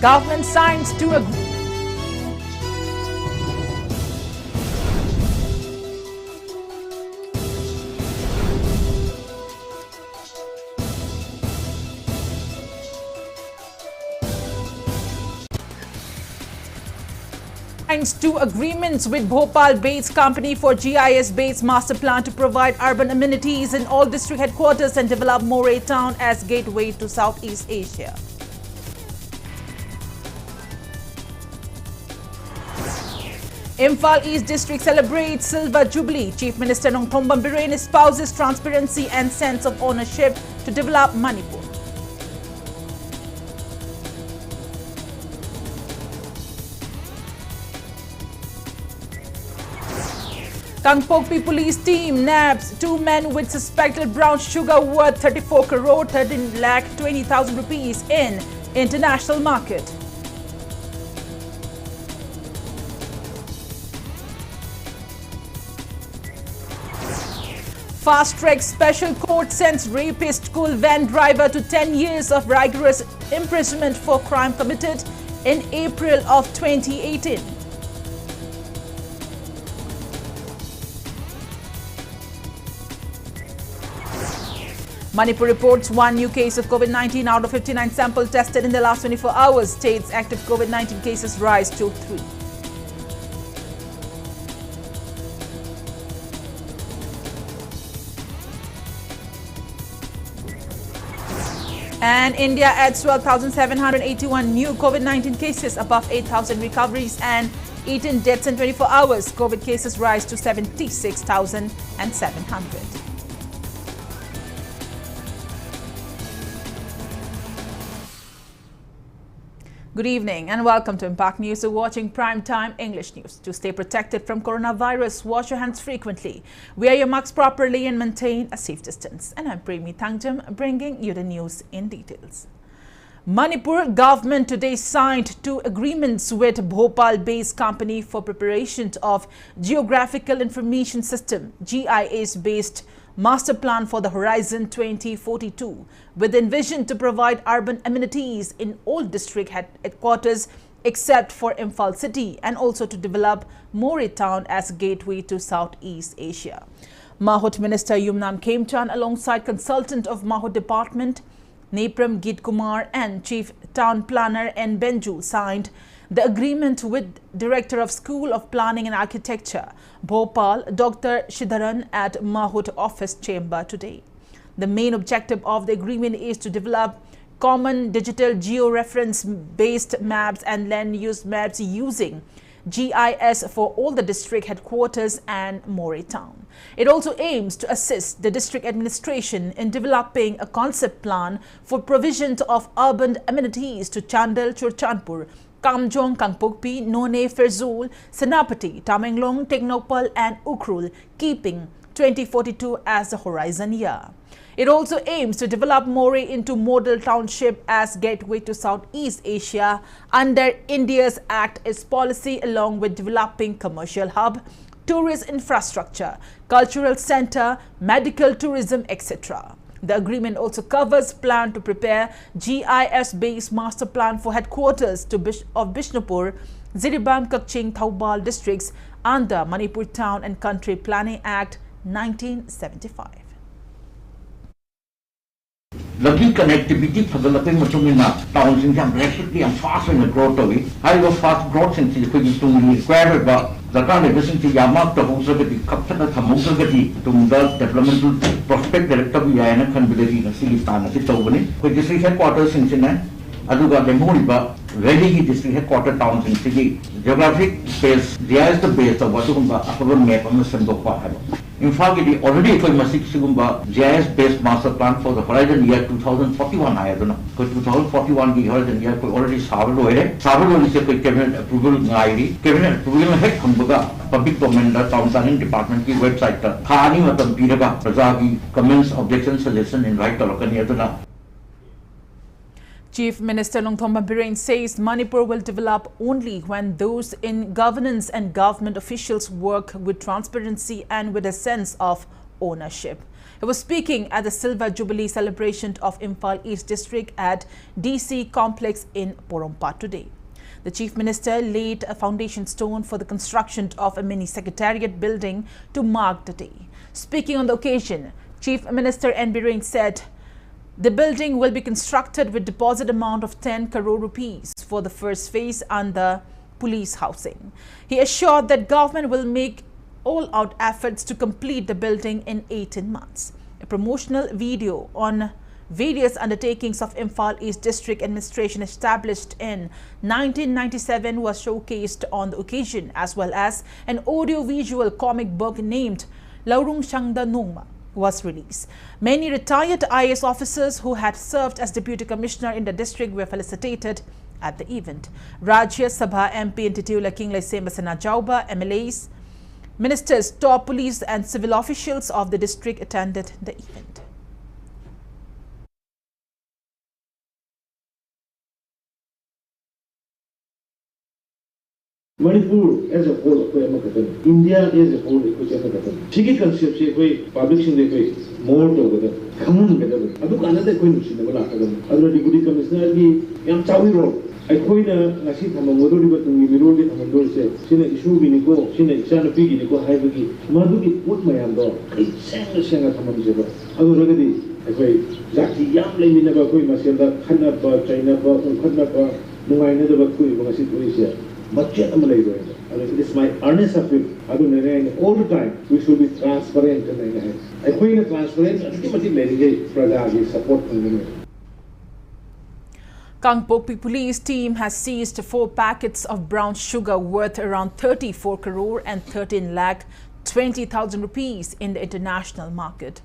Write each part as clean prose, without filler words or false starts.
Government signs to agree. Two agreements with Bhopal-based company for GIS-based master plan to provide urban amenities in all district headquarters and develop Moray town as gateway to Southeast Asia. Imphal East District celebrates Silver Jubilee. Chief Minister Nongthombam Biren espouses transparency and sense of ownership to develop Manipur. Kangpokpi police team nabs 2 men with suspected brown sugar worth 34 crore 13 lakh 20,000 rupees in international market. Fast-track special court sends rapist school van driver to 10 years of rigorous imprisonment for crime committed in April of 2018. Manipur reports 1 new case of COVID-19 out of 59 samples tested in the last 24 hours. State's active COVID-19 cases rise to 3. And India adds 12,781 new COVID-19 cases, above 8,000 recoveries and 18 deaths in 24 hours. COVID cases rise to 76,700. Good evening and welcome to Impact News. You're watching Primetime English News. To stay protected from coronavirus, wash your hands frequently, wear your masks properly and maintain a safe distance. And I'm PREMI THANGJAM bringing you the news in details. Manipur government today signed 2 agreements with Bhopal-based company for preparation of Geographical Information System (GIS)-based master plan for the Horizon 2042, with envision to provide urban amenities in all district headquarters except for Imphal city, and also to develop Moray town as gateway to Southeast Asia. Mahut Minister Yumnam Khemchan alongside consultant of Mahut Department Nepram Git Kumar and Chief Town Planner N. Benju signed the agreement with Director of School of Planning and Architecture, Bhopal, Dr. Shidharan at Mahut office chamber today. The main objective of the agreement is to develop common digital geo-reference-based maps and land use maps using GIS for all the district headquarters and Moray town. It also aims to assist the district administration in developing a concept plan for provision of urban amenities to Chandal, Churchandpur, Kamjong, Kangpokpi, None, Ferzul, Senapati, Tamenglong, Teknopal and Ukhrul, keeping 2042 as the horizon year. It also aims to develop Moray into model township as gateway to Southeast Asia under India's Act East policy, along with developing commercial hub, tourist infrastructure, cultural center, medical tourism, etc. The agreement also covers plan to prepare GIS-based master plan for headquarters of Bishnupur, Ziribam, Kakching, Thoubal districts under Manipur Town and Country Planning Act 1975. Lagi connectivity developing matungina towns in jam rapidly and fast in the growth of it. I was fast growth since the quick to require about the kind of business Yamak to Hosagati, Captain of Hamosagati to the developmental prospect director Viana can be the Silistan at Tobani, with district headquarters in China, Aduga de Moriba, very district headquarter towns in City. Geographic space, there is the base of Watumba, Akavan map on the Sandokwa. In fact, it already for Masik Sigumba GIS-based master plan for the horizon year 2041. I don't know. Because 2041 the horizon year already Savalo. Savalo is a cabinet approval ID. Cabinet approval head Humbuga, public domain, the town planning department ki website. Khani Matam Piraga, Prazagi, comments, objections, suggestion in right Kalakaniatana. Chief Minister Nongthombam Biren says Manipur will develop only when those in governance and government officials work with transparency and with a sense of ownership. He was speaking at the Silver Jubilee celebration of Imphal East District at DC Complex in Porompa today. The Chief Minister laid a foundation stone for the construction of a mini secretariat building to mark the day. Speaking on the occasion, Chief Minister N. Biren said the building will be constructed with deposit amount of 10 crore rupees for the first phase under police housing. He assured that government will make all-out efforts to complete the building in 18 months. A promotional video on various undertakings of Imphal East District Administration established in 1997 was showcased on the occasion, as well as an audio-visual comic book named Laurung Shangda Nongma was released. Many retired IAS officers who had served as Deputy Commissioner in the district were felicitated at the event. Rajya Sabha MP Intitula King Sembasana Jauba, MLAs, Ministers, top police and civil officials of the district attended the event. Manipur as a whole, India as a whole, Chiki concept, public sing more to common better. I look another question in the Malaka. Other deputy commissioner, Yam Chawi road. I coin a seat from a model, but we wrote it on the said, Sina issue Viniko, Sina Sana Pigi, Nico Hibiki, Maduki put my hand door. I sang a singer from Manizaba. Already, I say, Zaki Yam Lady never quit myself, Kanapa, China, Kanapa, no, I never quit when I sit with here. But yet, it is my earnest appeal. I don't know, all the time, we should be transparent. I find transparent, ultimately, support from the Kangpokpi police team has seized 4 packets of brown sugar worth around 34 crore and 13 lakh 20,000 rupees in the international market.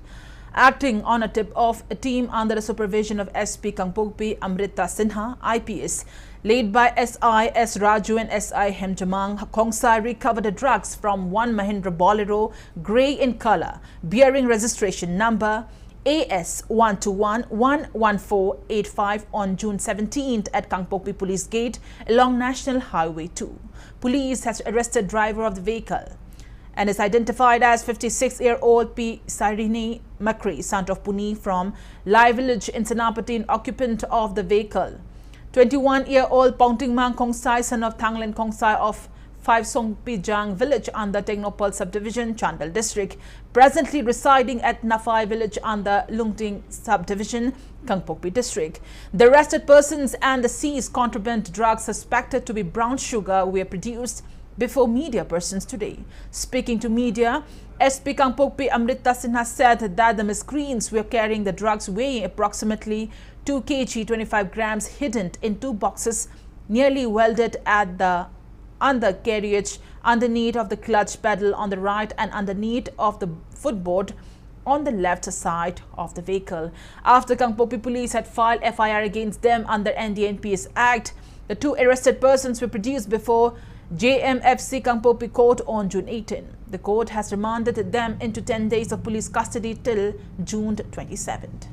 Acting on a tip of a team under the supervision of SP Kangpokpi Amrita Sinha, IPS, led by SI S. Raju and SI Hemjamang, Kongsai recovered the drugs from one Mahindra Bolero, grey in color, bearing registration number AS 121-11485 on June 17th at Kangpokpi Police Gate along National Highway 2. Police has arrested driver of the vehicle and is identified as 56-year-old P. Sarini Makri, son of Pune from Lai Village in Senapati, and occupant of the vehicle. 21-year-old Pongtingmang Kongsai, son of Thanglen Kongsai of 5 Songpijang village under Technopal subdivision, Chandal district, presently residing at Nafai village under Lungting subdivision, Kangpokpi district. The arrested persons and the seized contraband drugs suspected to be brown sugar were produced before media persons today. Speaking to media, SP Kangpokpi Amrita Sinha said that the miscreants were carrying the drugs weighing approximately 2 kg 25 grams hidden in 2 boxes nearly welded at the undercarriage underneath of the clutch pedal on the right and underneath of the footboard on the left side of the vehicle. After Kangpokpi police had filed FIR against them under NDNPS Act, the 2 arrested persons were produced before JMFC Kangpokpi Court on June 18. The court has remanded them into 10 days of police custody till June 27th.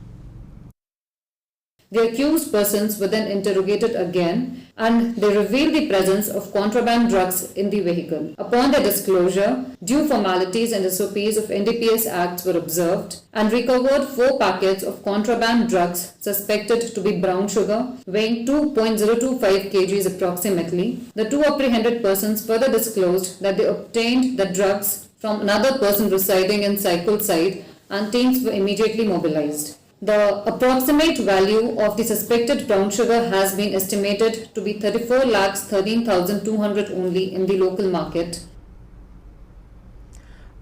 The accused persons were then interrogated again and they revealed the presence of contraband drugs in the vehicle. Upon their disclosure, due formalities and SOPs of NDPS Acts were observed and recovered 4 packets of contraband drugs suspected to be brown sugar, weighing 2.025 kgs approximately. The 2 apprehended persons further disclosed that they obtained the drugs from another person residing in Cycle side and teams were immediately mobilized. The approximate value of the suspected brown sugar has been estimated to be 34,13,200 only in the local market.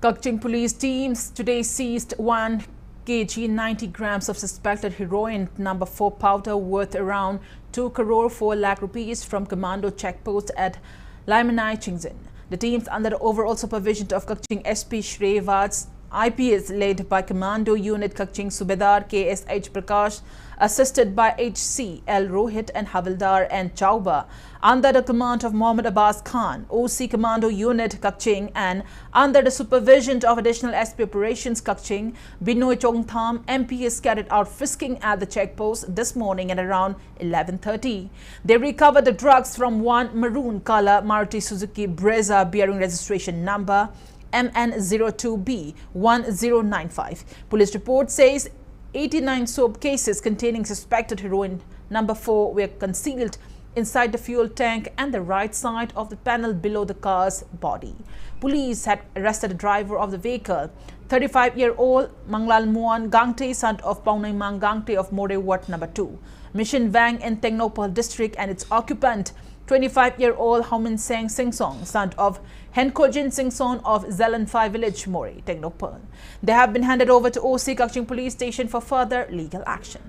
Kagching police teams today seized 1 kg 90 grams of suspected heroin number 4 powder worth around 2 crore 4 lakh rupees from commando checkpost at Laimanai, Chingzin. The teams under the overall supervision of Kagching SP Shreyavad's IPS led by Commando Unit Kagching Subedar KSH Prakash, assisted by HC L Rohit and Havildar and Chauba, under the command of Mohammad Abbas Khan, OC Commando Unit Kagching, and under the supervision of Additional SP Operations Kagching, Binoy Chongtham, MPS carried out frisking at the checkpost this morning at around 11:30. They recovered the drugs from one maroon color Maruti Suzuki Brezza bearing registration number MN02B1095. Police report says 89 soap cases containing suspected heroin number 4 were concealed inside the fuel tank and the right side of the panel below the car's body. Police had arrested the driver of the vehicle, 35-year-old Manglal Muan Gangte, son of Paunay Mang Gangte of More Ward number 2, Mission Vang in Tengnopal district, and its occupant, 25-year-old Haumin Seng Singsong, son of Henkojin Singsong of Zelan Phai village, More, Tengnopal. They have been handed over to OC Kakching Police Station for further legal action.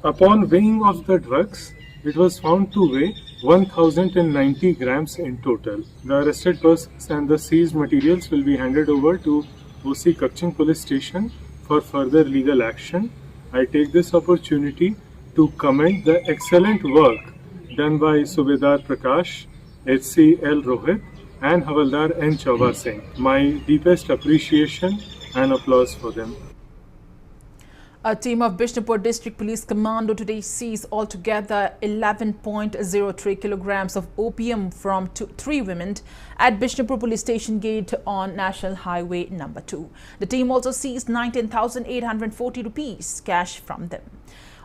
Upon weighing of the drugs, it was found to weigh 1090 grams in total. The arrested persons and the seized materials will be handed over to OC Kakching Police Station for further legal action. I take this opportunity to commend the excellent work done by Subedar Prakash, HCL Rohit and Havaldar N. Chauba Singh. My deepest appreciation and applause for them. A team of Bishnupur District Police Commando today seized altogether 11.03 kilograms of opium from 3 women at Bishnupur Police Station Gate on National Highway number 2. The team also seized 19,840 rupees cash from them.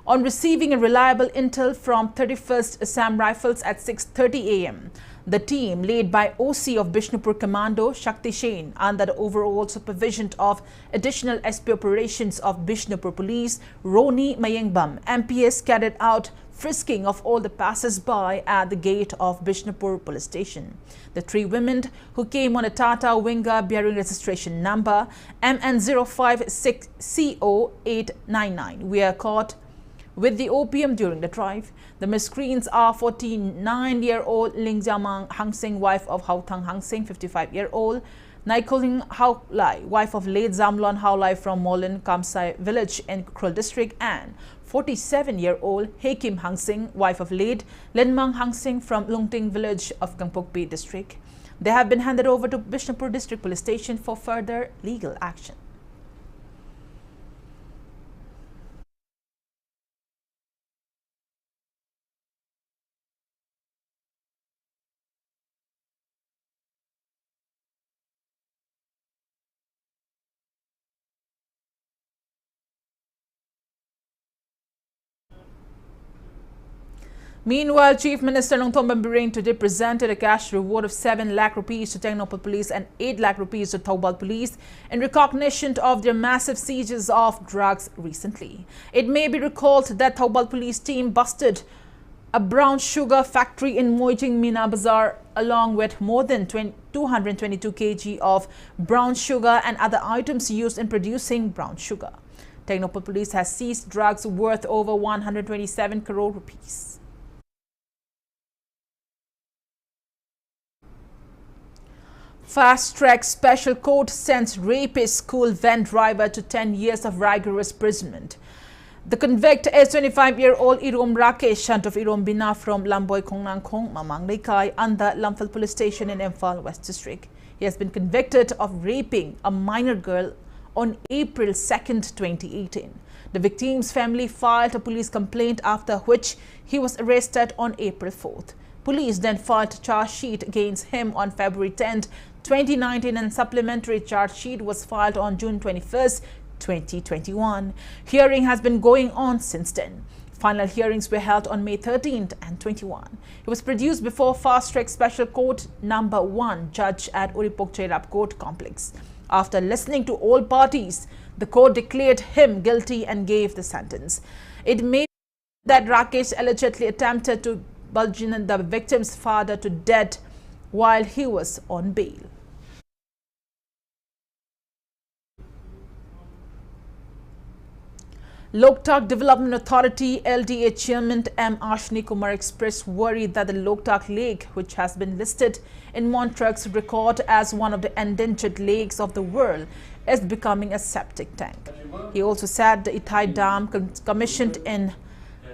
On receiving a reliable intel from 31st Assam Rifles at 6:30 a.m., the team, led by OC of Bishnupur Commando Shakti Shen, under the overall supervision of Additional SP Operations of Bishnupur Police Roni Mayengbam, MPS, carried out frisking of all the passers-by at the gate of Bishnupur Police Station. The 3 women, who came on a Tata Winger bearing registration number MN056CO899, were caught with the opium during the drive. The miscreants are 49-year-old Lingjamang Hangsing, wife of Hauthang Hangsing, 55-year-old Naikoling Haulai, wife of late Zamlon Haulai from Molin Kamsai village in Krul district, and 47-year-old Hekim Hangsing, wife of late Lenmang Hangsing from Lungting village of Gangpokpi district. They have been handed over to Bishnupur District Police Station for further legal action. Meanwhile, Chief Minister Nongthom Bireng today presented a cash reward of 7 lakh rupees to Tengnopal Police and 8 lakh rupees to Thoubal Police in recognition of their massive seizures of drugs recently. It may be recalled that Thoubal Police team busted a brown sugar factory in Moijing Mina Bazaar along with more than 222 kg of brown sugar and other items used in producing brown sugar. Tengnopal Police has seized drugs worth over 127 crore rupees. Fast-track special court sends rapist school van driver to 10 years of rigorous imprisonment. The convict is 25-year-old Irom Rakesh, son of Irom Bina from Lamboy Kongnang Kong, Mamang Lekai, under Lamphal Police Station in Imphal West District. He has been convicted of raping a minor girl on April 2nd, 2018. The victim's family filed a police complaint, after which he was arrested on April 4th. Police then filed a charge sheet against him on February 10th, 2019, and supplementary charge sheet was filed on June 21st, 2021. Hearing has been going on since then. Final hearings were held on May 13th and 21. He was produced before Fast Track Special Court Number 1 Judge at Uripok Cherap Court Complex. After listening to all parties, the court declared him guilty and gave the sentence. It may be that Rakesh allegedly attempted to bludgeon the victim's father to death while he was on bail. Loktak Development Authority LDA Chairman M. Ashni Kumar expressed worry that the Loktak Lake, which has been listed in Montreux's record as one of the endangered lakes of the world, is becoming a septic tank. He also said the Ithai Dam, commissioned in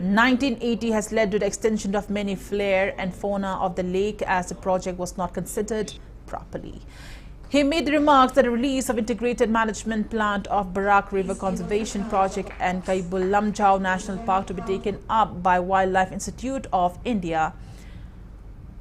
1980, has led to the extinction of many flora and fauna of the lake, as the project was not considered properly. He made the remarks that the release of integrated management plan of Barak River Conservation Project and Kaibul Lamjau National Park to be taken up by Wildlife Institute of India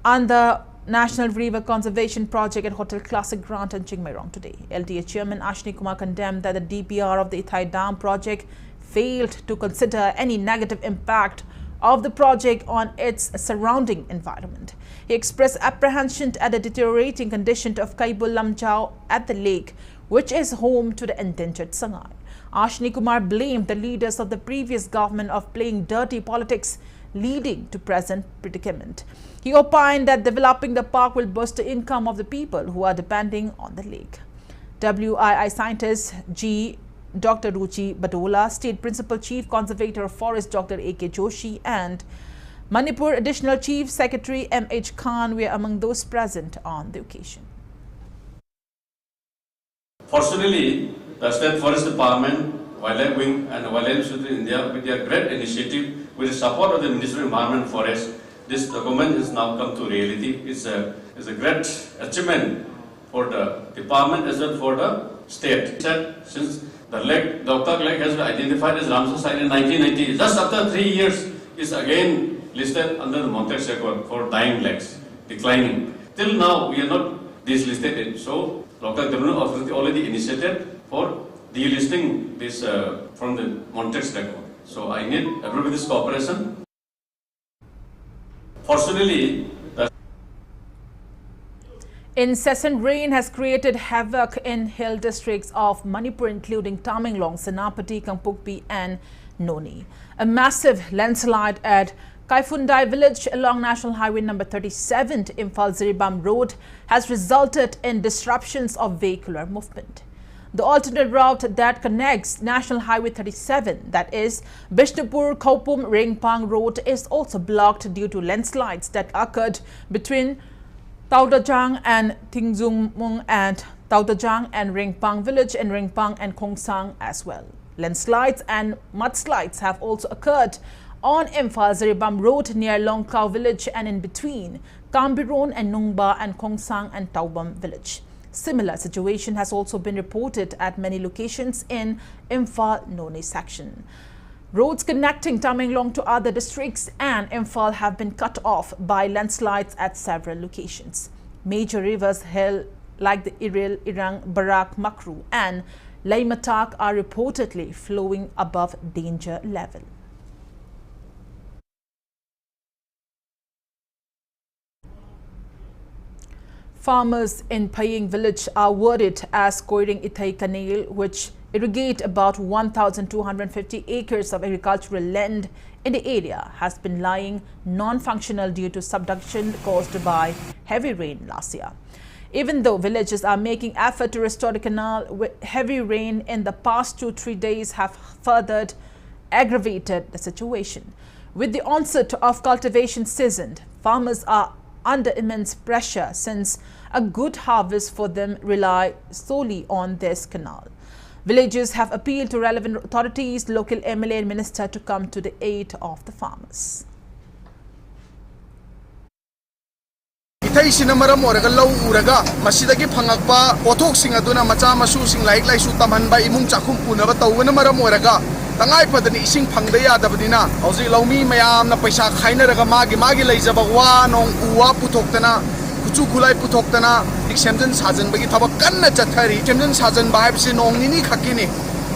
under National River Conservation Project at Hotel Classic Grant in Chingmairong today. LTA Chairman Ashni Kumar condemned that the DPR of the THANGJAM project failed to consider any negative impact of the project on its surrounding environment. He expressed apprehension at the deteriorating condition of Kaibul Lamchao at the lake, which is home to the endangered sangai. Ashni Kumar blamed the leaders of the previous government of playing dirty politics, leading to present predicament. He opined that developing the park will boost the income of the people who are depending on the lake. WII scientist G. Dr. Ruchi Badola, State Principal Chief Conservator of Forest Dr. A.K. Joshi and Manipur Additional Chief Secretary M.H. Khan were among those present on the occasion. Fortunately, the State Forest Department, Wildlife Wing and Wildlife Institute in India, with their great initiative, with the support of the Ministry of Environment and Forest, this document has now come to reality. It's a great achievement for the department as well for the state. Since the lake, the Oktak Lake has been identified as Ramsar site in 1990, just after 3 years, is again listed under the Montex record for dying lakes, declining. Till now, we are not delisted it. So, Oktak Development Authority already initiated for delisting this from the Montex record. So, I need everybody's cooperation. Fortunately, incessant rain has created havoc in hill districts of Manipur, including Tamenglong, Senapati, Kangpokpi and Noni. A massive landslide at Kaifundai village along National Highway number 37 to Imphal-Ziribam Road has resulted in disruptions of vehicular movement. The alternate route that connects National Highway 37, that is Bishnupur-Khopum-Ringpang Road, is also blocked due to landslides that occurred between Taudajang and Tingzumung and Taudajang and Ringpang village and Ringpang and Khongsang as well. Landslides and mudslides have also occurred on Imphal-Ziribam Road near Longkau village and in between Kambiron and Nungba and Khongsang and Taubam village. Similar situation has also been reported at many locations in Imphal-Noni section. Roads connecting Tamenglong to other districts and Imphal have been cut off by landslides at several locations. Major rivers like the Iril, Irang, Barak, Makru and Laimatak are reportedly flowing above danger level. Farmers in Paying village are worried as Koiring Ithai Canal, which irrigate about 1,250 acres of agricultural land in the area, has been lying non-functional due to subduction caused by heavy rain last year. Even though villages are making effort to restore the canal, with heavy rain in the past 2-3 days have further aggravated the situation. With the onset of cultivation season, farmers are under immense pressure since a good harvest for them rely solely on this canal. Villagers have appealed to relevant authorities, local MLA and minister to come to the aid of the farmers. Ithai sinamaram oraga lau uraga masidagi phangakpa pothok sing aduna macha masu sing laik laisu tamhanba imung chakhum punaba tawna maram oraga tangai padani ising phangda yadabadina hauji laumi mayam na paisa khainaraga magi leijaba wa nong uwa putoktana kuchu khulai putoktana semjan sajan bagi thaba kanna chathari semjan sajan ba habse nong nini khakini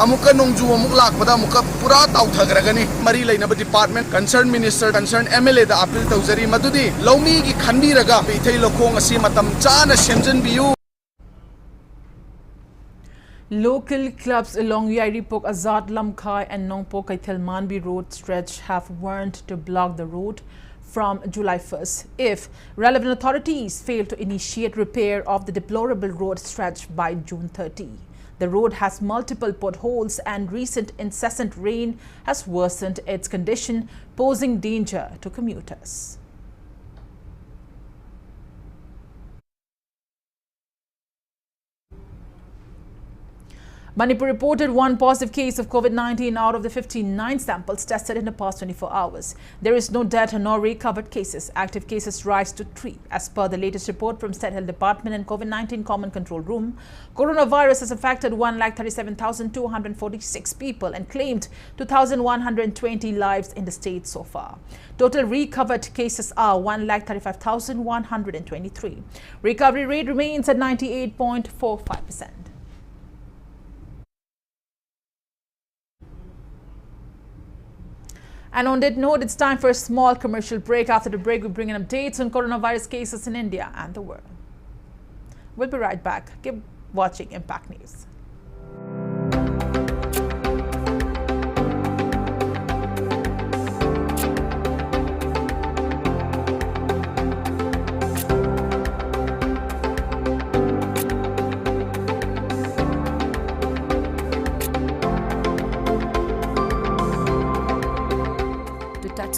amuka nongju amuk lakpada amuka pura tauthagragani mari lainaba department concerned minister concerned MLA da appeal tawjari madudi laumi gi khanbiraga ithai lokhong asi matam chana semjan biu. Local clubs along Yairipok, Azad, Lamkhai and Nongpo Kaithal Manbi road stretch have warned to block the road from July 1st if relevant authorities fail to initiate repair of the deplorable road stretch by June 30. The road has multiple potholes and recent incessant rain has worsened its condition, posing danger to commuters. Manipur reported one positive case of COVID-19 out of the 59 samples tested in the past 24 hours. There is no death nor recovered cases. Active cases rise to 3. As per the latest report from State Health Department and COVID-19 Common Control Room, coronavirus has affected 137,246 people and claimed 2,120 lives in the state so far. Total recovered cases are 135,123. Recovery rate remains at 98.45%. And on that note, it's time for a small commercial break. After the break, we bring in updates on coronavirus cases in India and the world. We'll be right back. Keep watching Impact News.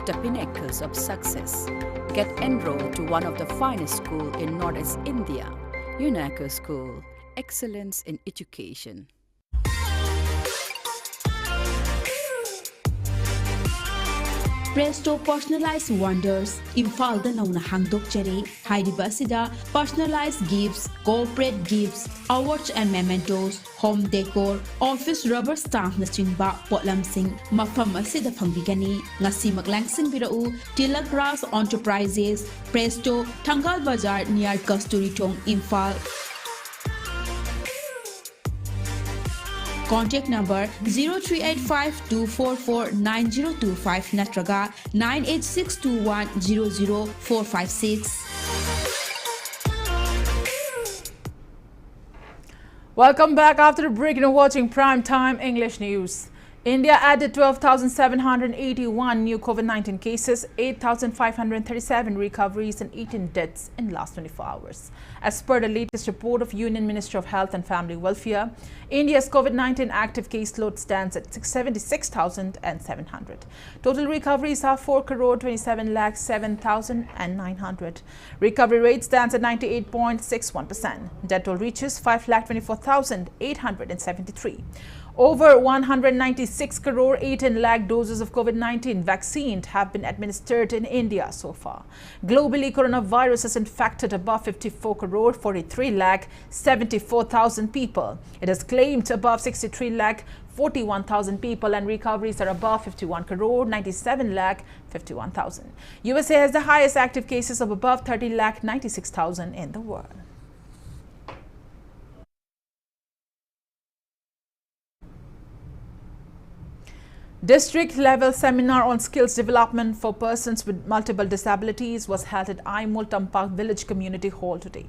The pinnacles of success. Get enrolled to one of the finest schools in Northeast India, UNESCO School, Excellence in Education. Presto Personalized Wonders, Imphal da nauna hangdokchari, Haidibasida, personalized gifts, corporate gifts, awards and mementos, home decor, office rubber stamp na chingba potlamsing, mafam asida phangbigani, ngasi maglangsing birau, Tilakras Enterprises, Presto, Thangal Bazar near Kasturi Tong, Imphal. Contact number 0385-244-9025 natraga 98621-00456. Welcome back after the break. You're watching Prime Time English News. India added 12,781 new COVID-19 cases, 8,537 recoveries and 18 deaths in the last 24 hours. As per the latest report of Union Ministry of Health and Family Welfare, India's COVID-19 active caseload stands at 76,700. Total recoveries are 4,27,07,900. Recovery rate stands at 98.61%. Death toll reaches 5,24,873. Over 196 crore 18 lakh doses of COVID-19 vaccine have been administered in India so far. Globally, coronavirus has infected above 54 crore 43 lakh 74,000 people. It has claimed above 63 lakh 41,000 people and recoveries are above 51 crore 97 lakh 51,000. USA has the highest active cases of above 30 lakh 96,000 in the world. District-level seminar on skills development for persons with multiple disabilities was held at Aimul Tampak Village Community Hall today.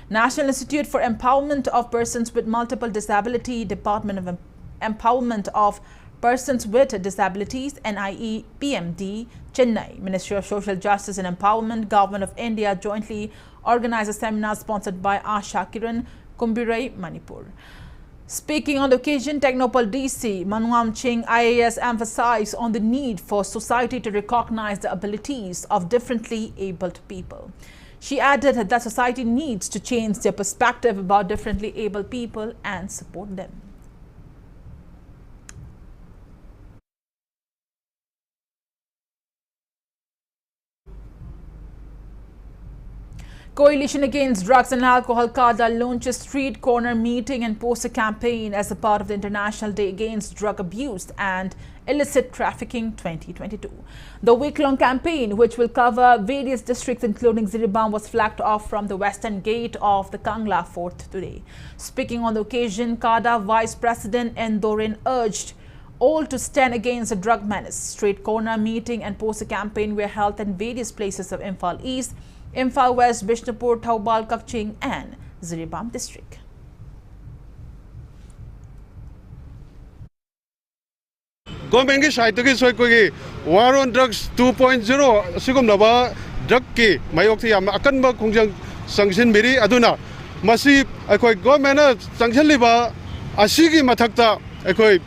National Institute for Empowerment of Persons with Multiple Disability, Department of Empowerment of Persons with Disabilities, NIE, PMD, Chennai, Ministry of Social Justice and Empowerment, Government of India jointly organized a seminar sponsored by Asha Kiran, Kumbirai, Manipur. Speaking on the occasion, Technopol DC Manuam Ching IAS emphasized on the need for society to recognize the abilities of differently abled people. She added that society needs to change their perspective about differently abled people and support them. Coalition Against Drugs and Alcohol CADA launches street corner meeting and poster campaign as a part of the International Day Against Drug Abuse and Illicit Trafficking 2022. The week-long campaign, which will cover various districts including Ziribam, was flagged off from the western gate of the Kangla Fort today. Speaking on the occasion, CADA Vice President Endorin urged all to stand against the drug menace. Street corner meeting and poster campaign were held in various places of Imphal East, Imphal West, Bishnupur, Thoubal, Kakching and Ziribam district. Government ki side ki soi koi war on drugs 2.0 sigum laba drug ki mayok thi am akan ba khongjang sanction biri aduna masi akoi government na sanction liba asigi mathakta akoi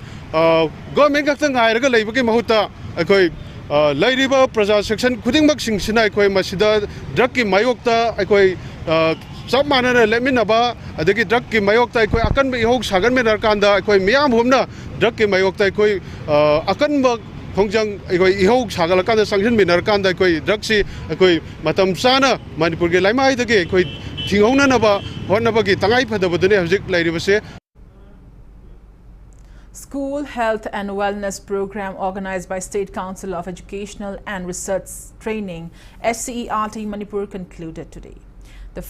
government ka ngai raga leiba ki mahuta akoi Lairiba Praja section Kudingmak Sing Sinai Koi Masida Draki Mayokta Akoi सब मानना लेमिनबा अदगी drug की मयोक्ता अखोई अकनब इहोग सागन में नरकांदा अखोई मियाम Humna drug की मयोक्ता अखोई अकनब खोंजंग अखोई इहोग सागलकांदा संगजन में नरकांदा अखोई ड्रग से अखोई मतम चाना मणिपुर के लाइमाइदगे अखोई थिंगौननबा होनबगी तंगाई फदबदने हजिक लैरिबसे. School Health and Wellness Program organized by State Council of Educational and Research Training SCERT Manipur concluded today. The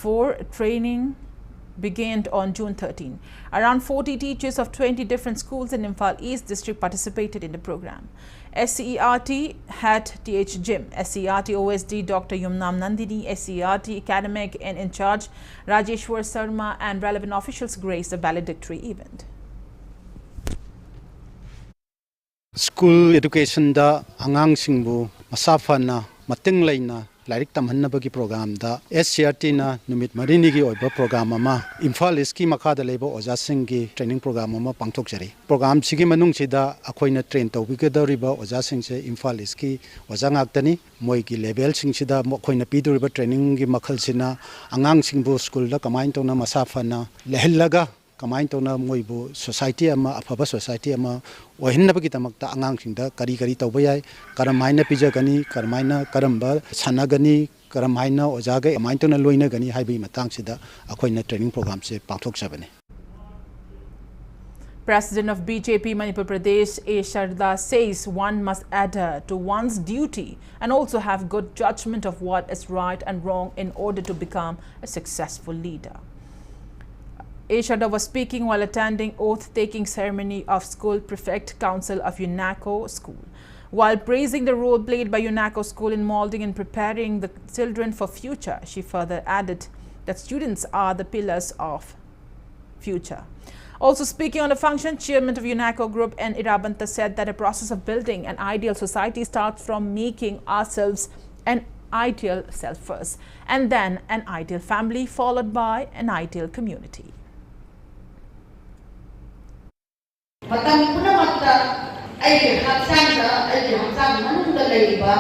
training began on June 13. Around 40 teachers of 20 different schools in Imphal East District participated in the program. SCERT head THANGJAM, SCERT OSD Dr. Yumnam Nandini, SCERT academic and in charge Rajeshwar Sarma and relevant officials graced the valedictory event. School education da angang singbu masafana mating laina lairik tamhannabagi program da SCERT na numit marini gi oiba program ama Imphal East ki makha da lebo oja sing gi training program ama pangthok jari program sigi manung sida akoina train tawbigedoriba oja sing se Imphal East ki oja ngaktani moi gi level sing sida akoina pidoriba training gi makhal sina angang singbu school da kamain tona masafana lehellaga kamain tona moibu society ama afaba society ama ohinnabagi tamakta angang singda kari tawba yai karamaina pijagani karamaina karamba sanagani karamaina ojaga kamain tona loina gani haibi matang sida akoina training program se pangthok jabane. President of BJP Manipur Pradesh A. Sharda says one must adhere to one's duty and also have good judgment of what is right and wrong in order to become a successful leader. A. Sharda was speaking while attending oath-taking ceremony of School Prefect Council of UNACO School. While praising the role played by UNACO School in molding and preparing the children for future, she further added that students are the pillars of future. Also speaking on the function, Chairman of UNACO Group N. Irabanta said that a process of building an ideal society starts from making ourselves an ideal self first, and then an ideal family, followed by an ideal community. Matam punamakta ay haksangda ay haksang manungda laiba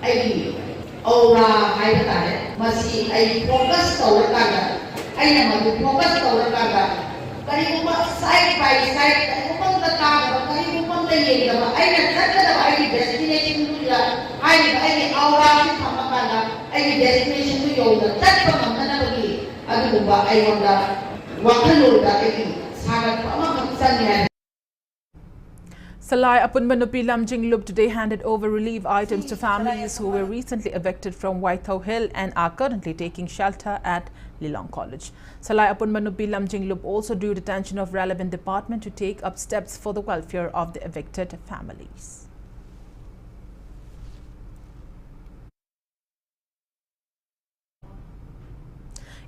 ay aura hayatare masi ay focus tawrakaga ay naman focus tawrakaga kani ko side by side kani ko tataga kani ko layega ay natatada ay destination nila ay aura si thamakaga ay destination to yoga tatpa mamana bagi adu ba ay wala wakalurda ay sagat pamakasan. Salai Apunmanupi Lamjinglup today handed over relief items to families who were recently evicted from Waithau Hill and are currently taking shelter at Lilong College. Salai Apunmanupi Lamjinglup also drew the attention of relevant department to take up steps for the welfare of the evicted families.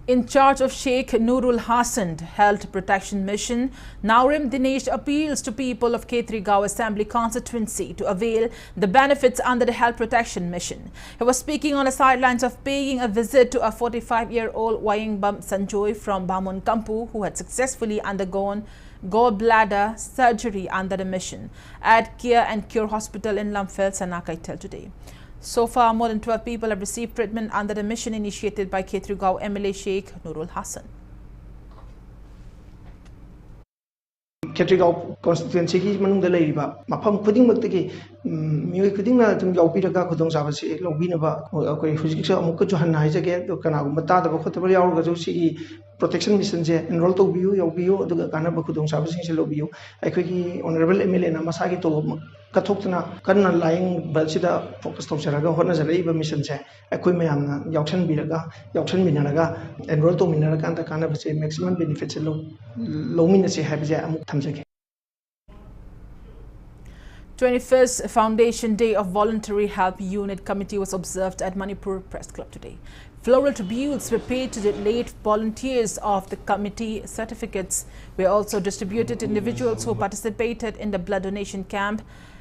In charge of Sheikh Nurul Hassan Health Protection Mission, Naurim Dinesh appeals to people of Ketrigao Assembly constituency to avail the benefits under the Health Protection Mission. He was speaking on the sidelines of paying a visit to a 45-year-old Wayangbam Sanjoy from Bamun Kampu who had successfully undergone gallbladder surgery under the mission at Care and Cure Hospital in Lamphel, Sanakaitel today. So far, more than 12 people have received treatment under the mission initiated by Ketrigao MLA Sheikh Nurul Hassan. Ketrigao constituency ki manungda leiba mafam khudingmaktagi mioi khudingna tum yaupiraga khudong sabase lobinaba akoi hujiksa amukka johanna haijage do kana gumata da khotaba yaurga jo si protection mission je enroll to biu yaubiu aduga kana ba khudong sabase se lobiu aikoi ki honorable MLA na masagi to kathokna kanna lying balsida focus tawsaraga hona jaraiba mission se aikoi mayamna yauksan binaraga enroll to minaraga anta kana ba maximum benefits lomina se habje amuk thamjage. 21st Foundation Day of Voluntary Help Unit Committee was observed at Manipur Press Club today. Floral tributes were paid to the late volunteers of the committee. Certificates were also distributed to individuals who participated in the blood donation camp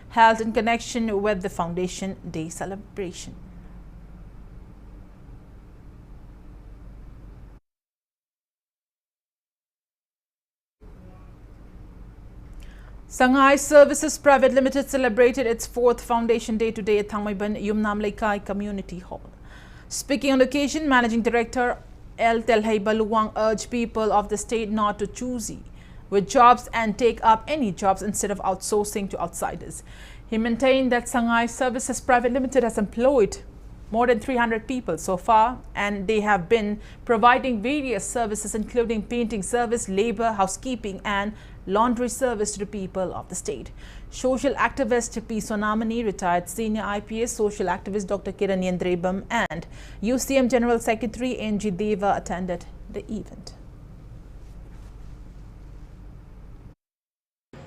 held in connection with the Foundation Day celebration. Shanghai Services Private Limited celebrated its 4th Foundation Day today at Thangmaiban Yumnam Laikai Community Hall. Speaking on the occasion, Managing Director El Telhai Baluwang urged people of the state not to choosy with jobs and take up any jobs instead of outsourcing to outsiders. He maintained that Sangai Services Private Limited has employed more than 300 people so far, and they have been providing various services including painting service, labor, housekeeping and laundry service to the people of the state. Social activist P. Sonamani, retired senior IPS social activist Dr. Kiran Yendrebam and UCM General Secretary N.G. Deva attended the event.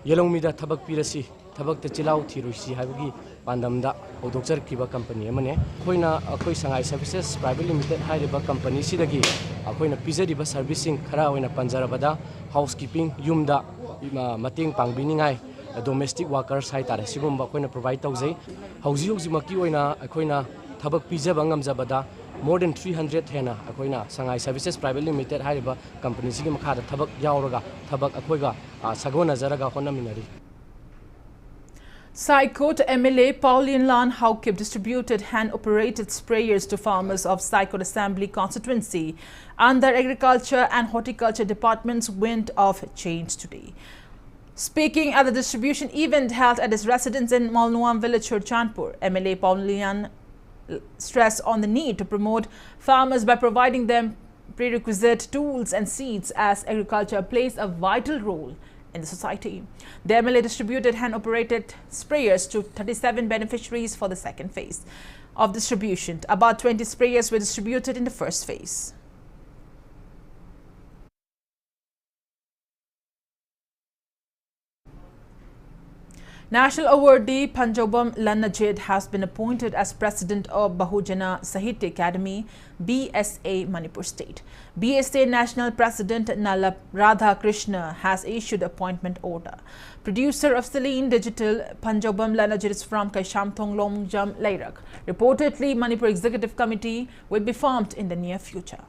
Yelong mida thabak pirasi thabak te chilau thiruisi haibagi pandamda odokchar kiba company amane koina akoi Sangai Services Private Limited haiba company sidagi akoina pizariba servicing khara oina panjarabada housekeeping yumda mating pangbiningai domestic workers hai tare sigumba akoina provide taujai hauji hauji maki oina akoina thabak pijaba ngamjabada more than 300 hena akoina Sangai Services Private Limited haiba company sigi makhada thabak yauraga thabak akoiga sagona jaraga honaminari. Saikot MLA Pauline Lan Haukip distributed hand-operated sprayers to farmers of Saikot Assembly constituency under Agriculture and Horticulture Department's Wind of Change today. Speaking at the distribution event held at his residence in Malnuam village, Chanpur, MLA Pauline stressed on the need to promote farmers by providing them prerequisite tools and seeds, as agriculture plays a vital role in the society. The MLA distributed hand-operated sprayers to 37 beneficiaries for the second phase of distribution. About 20 sprayers were distributed in the first phase. National awardee Panjobam Lanajid has been appointed as president of Bahujana Sahitya Academy, BSA, Manipur State. BSA National President Nala Radha Krishna has issued appointment order. Producer of Celine Digital, Panjobam Lanajid is from Kaishamthong Longjam Lairak. Reportedly, Manipur Executive Committee will be formed in the near future.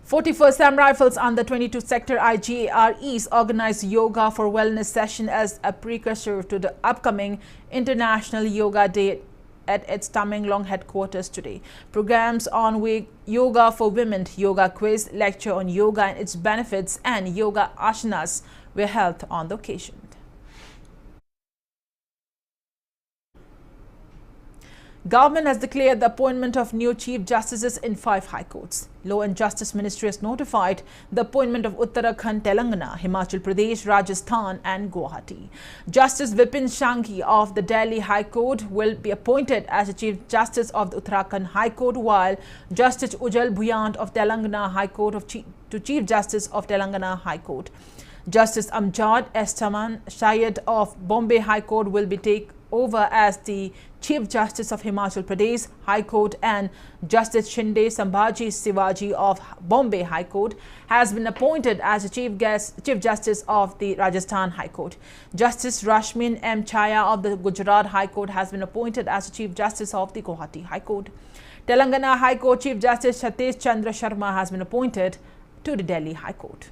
41st Sam Rifles under 22 Sector IGARE's organized Yoga for Wellness session as a precursor to the upcoming International Yoga Day at its Tamenglong headquarters today. Programs on yoga for women, yoga quiz, lecture on yoga and its benefits, and yoga asanas were held on the occasion. Government has declared the appointment of new Chief Justices in 5 High Courts. Law and Justice Ministry has notified the appointment of Uttarakhand, Telangana, Himachal Pradesh, Rajasthan and Guwahati. Justice Vipin Shanghvi of the Delhi High Court will be appointed as the Chief Justice of the Uttarakhand High Court, while Justice Ujjal Bhuyant of Telangana High Court to Chief Justice of Telangana High Court. Justice Amjad Estaman Shayad of Bombay High Court will be taken over as the Chief Justice of Himachal Pradesh High Court, and Justice Shinde Sambhaji Sivaji of Bombay High Court has been appointed as the Chief Justice of the Rajasthan High Court. Justice Rashmin M. Chaya of the Gujarat High Court has been appointed as the Chief Justice of the Guwahati High Court. Telangana High Court Chief Justice Satish Chandra Sharma has been appointed to the Delhi High Court.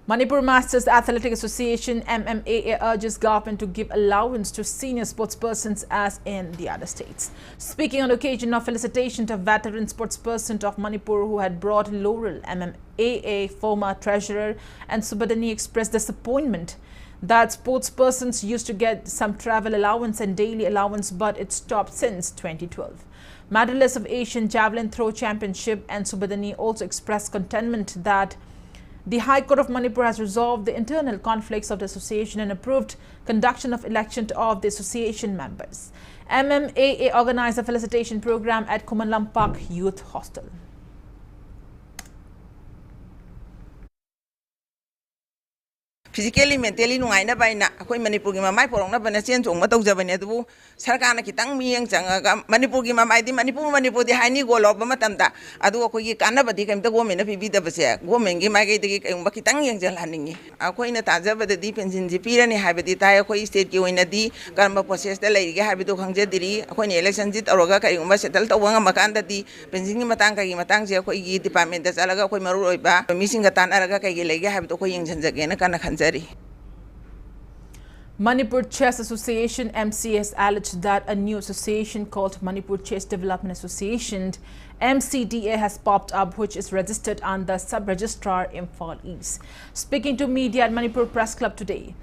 Manipur Masters Athletic Association MMAA urges government to give allowance to senior sportspersons as in the other states. Speaking on occasion of felicitation to veteran sportsperson of Manipur who had brought laurel, MMAA former treasurer and Subadani expressed disappointment that sportspersons used to get some travel allowance and daily allowance, but it stopped since 2012. Medalists of Asian Javelin Throw Championship and Subadani also expressed contentment that the High Court of Manipur has resolved the internal conflicts of the association and approved conduction of election of the association members. MMAA organized a felicitation program at Kumanlampak Youth Hostel. physically mentally nuaina baina akoi Manipur gi mamai porongna bana chen chongma tawjabane adu sarkana kitang miyang changa Manipur gi mamai di Manipur di haini golob matamda adu akoi gi kanabadi kamta government na pibi dabase government gi mai gi kayumba kitang yang jalhaningi akoi na tajabada di pension ji pirani habadi tai akoi state gi oina di karma process da lai gi habidu khangje diri akoi ni election jit aroga kayumba settle tawanga makanda di pension gi matang je akoi gi department da chalaga akoi maru oiba missing tan araga kai gi legi habito akoi yang janjage na kana khanjari. Manipur Chess Association MC has alleged that a new association called Manipur Chess Development Association MCDA has popped up, which is registered under Sub-Registrar Imphal East. Speaking to media at Manipur Press Club today,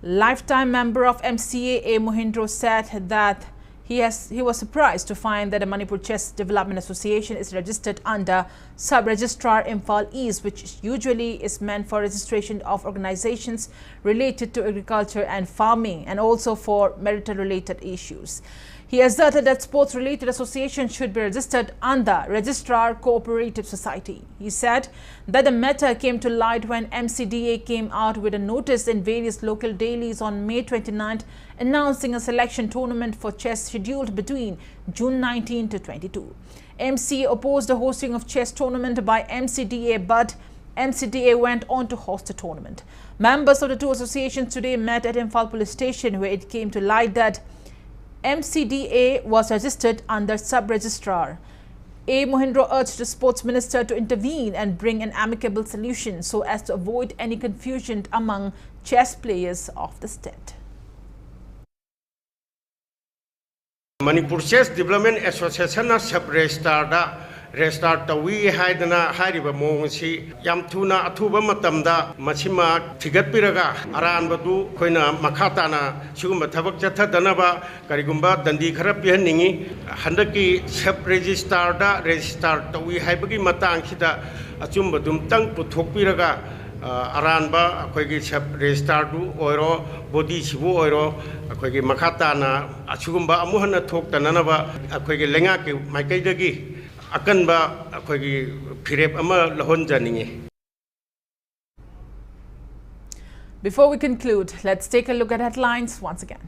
lifetime member of MCA A. Mohindro said that he was surprised to find that the Manipur Chess Development Association is registered under Sub-Registrar Imphal East, which usually is meant for registration of organizations related to agriculture and farming and also for marital-related issues. He asserted that sports-related associations should be registered under Registrar Cooperative Society. He said that the matter came to light when MCDA came out with a notice in various local dailies on May 29th announcing a selection tournament for chess scheduled between June 19 to 22. MCA opposed the hosting of chess tournament by MCDA, but MCDA went on to host the tournament. Members of the two associations today met at Imphal Police Station, where it came to light that MCDA was registered under Sub-Registrar. A. Mohindro urged the Sports Minister to intervene and bring an amicable solution so as to avoid any confusion among chess players of the state. Manipur Chess Development Association Sub-Registrar Restart Tawi Haidana Hariba Monsi Yamtuna Atuba Matamda Machima Tigatpiraga Aran Badu Koina Makatana Suguma Tabak Jata Danaba Karigumba Dandi Karapianingi Handaki Sub-Registrar Restart Tawi Haibagi Matang Kita Achumba Dumtang Putopiraga Aranba Akogi Sub-Registrar Oiro Bodi Sibu Oiro Akogi Makatana Achumba Amuhana Tok Tananaba Akogi Lengaki Makaidagi Akanba akogi phirep ama lahon janinge. Before we conclude, let's take a look at headlines once again.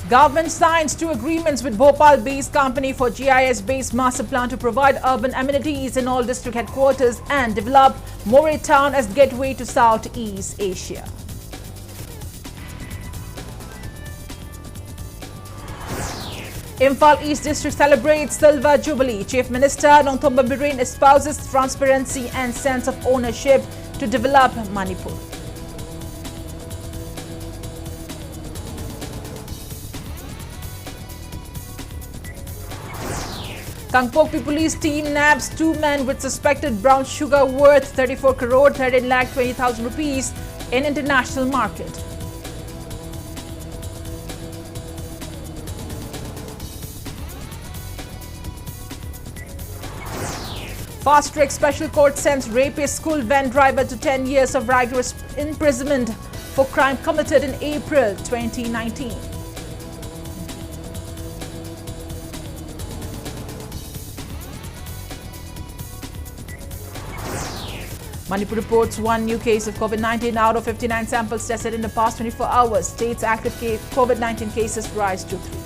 Government signs 2 agreements with Bhopal-based company for GIS-based master plan to provide urban amenities in all district headquarters and develop Moray town as gateway to Southeast Asia. Imphal East District celebrates Silver Jubilee. Chief Minister Nongthomba Birren espouses transparency and sense of ownership to develop Manipur. Kangpokpi police team nabs 2 men with suspected brown sugar worth 34 crore 13 lakh 20,000 rupees in international market. Fast Track Special Court sends rapist school van driver to 10 years of rigorous imprisonment for crime committed in April 2019. Manipur reports 1 new case of COVID-19 out of 59 samples tested in the past 24 hours. State's active COVID-19 cases rise to 3.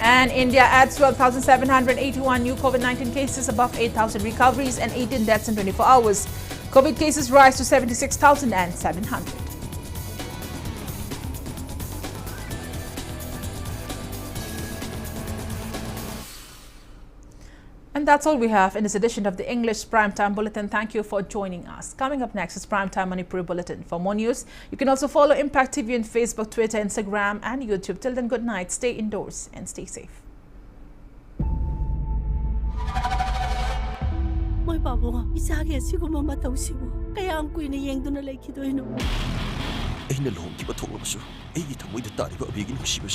And India adds 12,781 new COVID-19 cases, above 8,000 recoveries and 18 deaths in 24 hours. COVID cases rise to 76,700. And that's all we have in this edition of the English Primetime Bulletin. Thank you for joining us. Coming up next is Primetime Manipuri Bulletin. For more news, you can also follow Impact TV on Facebook, Twitter, Instagram and YouTube. Till then, good night, stay indoors and stay safe. Moy babo, isagi siguro matawsiwo. Kaya ang kuy na yengdo na like ito ino. Ay nalong kiba thong basu. Ay itamoy da tari ba abigin ko siya